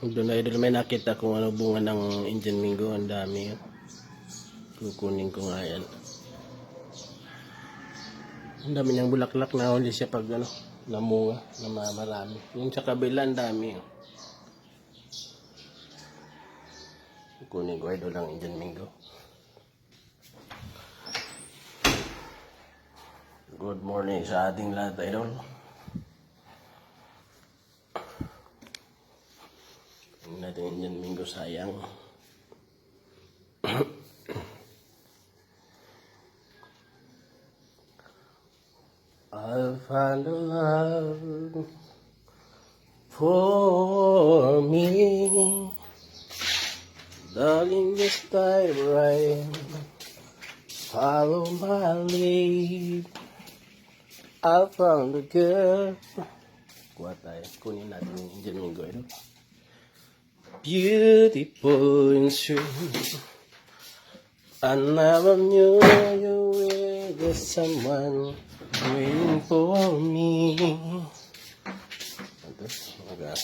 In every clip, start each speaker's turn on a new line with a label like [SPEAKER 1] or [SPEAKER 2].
[SPEAKER 1] Doon na idol, may nakita kung ano bunga ng Indian Mingo. Ang dami yun. Kukunin ko nga yan. Ang dami niyang bulaklak na huli siya pag ano, namunga na marami. Yung sa kabila ang dami yun. Kukunin ko idol ang Indian Mingo. Good morning sa ating lahat idol. Tingnan natin Indian Mingo, sayang. I'll find a love for me, darling, just dive right, follow my lead. I found a girl. Kuha tayo, kunin natin yung Indian Mingo ito. Beautiful and sweet. I never knew you were the someone waiting for me. Ito, okay.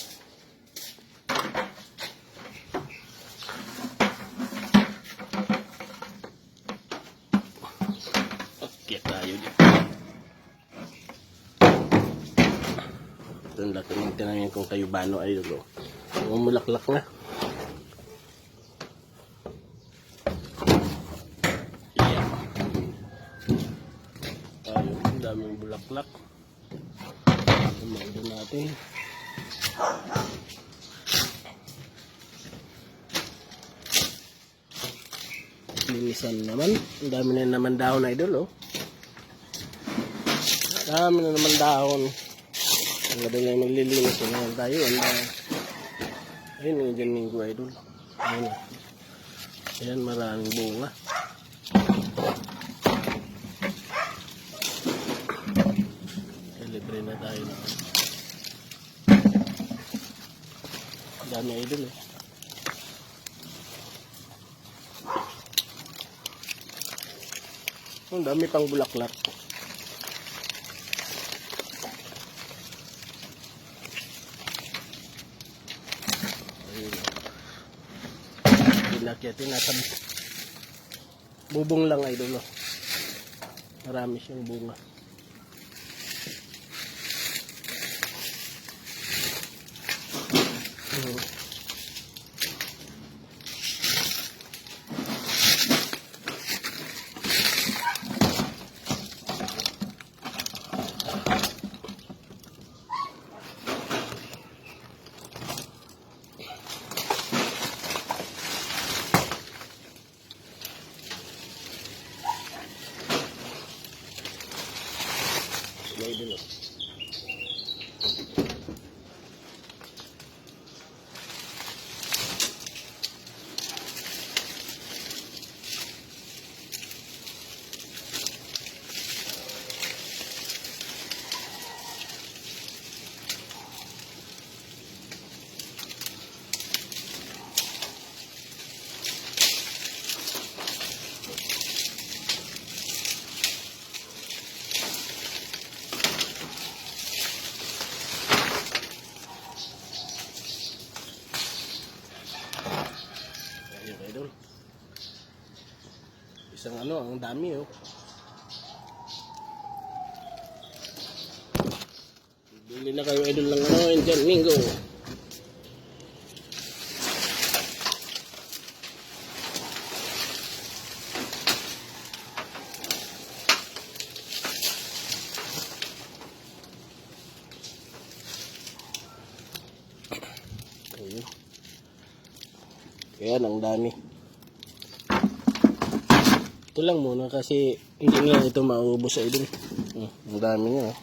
[SPEAKER 1] Okay tayo dito. Ito ang laki ng tinangin kong kayubano ay ito. Umulaklak na. Ang daming bulaklak. Tumawin natin. Linisan naman. Ang dami na naman dahon na idol, oh. Dami na naman dahon. Ang ganda na yung maglilinis naman tayo. Ayun yung Indian Mingo idol. Ayun. Ayan, maraming bunga. Libre na tayo na. Dami idol eh. Ang dami pang bulaklak. Ayun. Pinakyatin nasa bubong lang idol. Marami siyang bunga. May dilo. Idol. Isang ano, ang dami oh. Bili na kayo idol lang ano, Indian Mingo. Ayun. Ayan, ang dami. Ito lang muna kasi hindi nga ito maubos sa idol. Ang dami niya.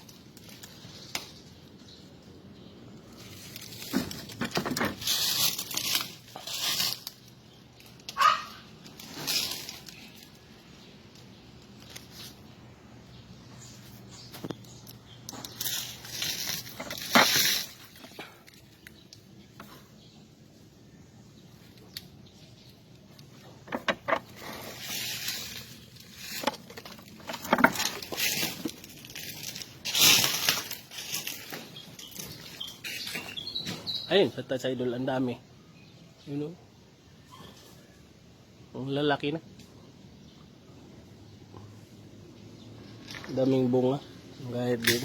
[SPEAKER 1] Ayun, sa idol, ang dami. You know? Ang lalaki na. Daming bunga. Kahit din.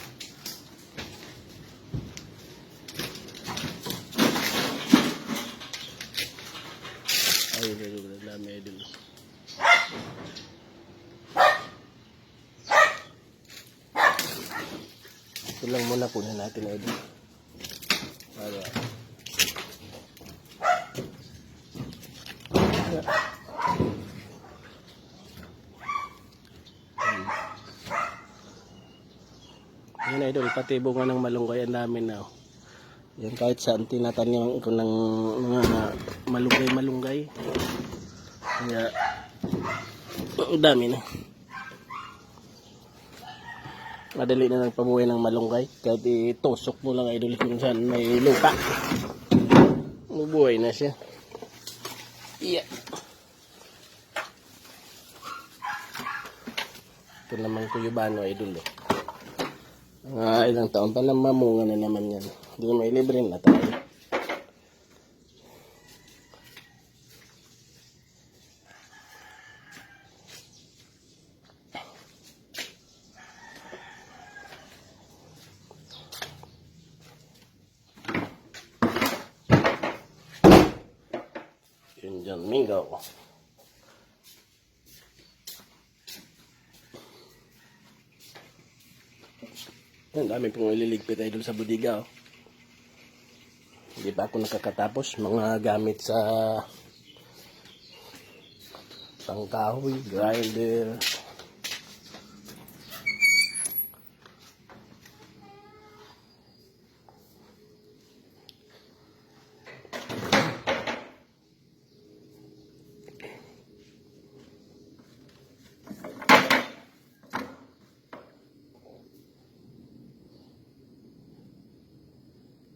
[SPEAKER 1] Ayun, ang dami idol. Ito lang muna kunin natin idol. Para yun idol, pati bunga ng malunggay ang dami na. Yan kahit saan tinatanim ko ng mga malunggay. Kaya ang dami na. Madali na nagpabuhay ng malunggay. Kahit itusok mo lang idol kung saan may lupa. Mabuhay na siya. Yeah. Ito naman kuyubano idol. Ilang taon pa lang mamunga na naman yan. Hindi ko may libre na tayo. Yun dyan, mingaw. Yan, dami pong ililigpit idol sa budiga. Oh. Hindi pa ako nakakatapos. Mga gamit sa pangkahoy, grinder,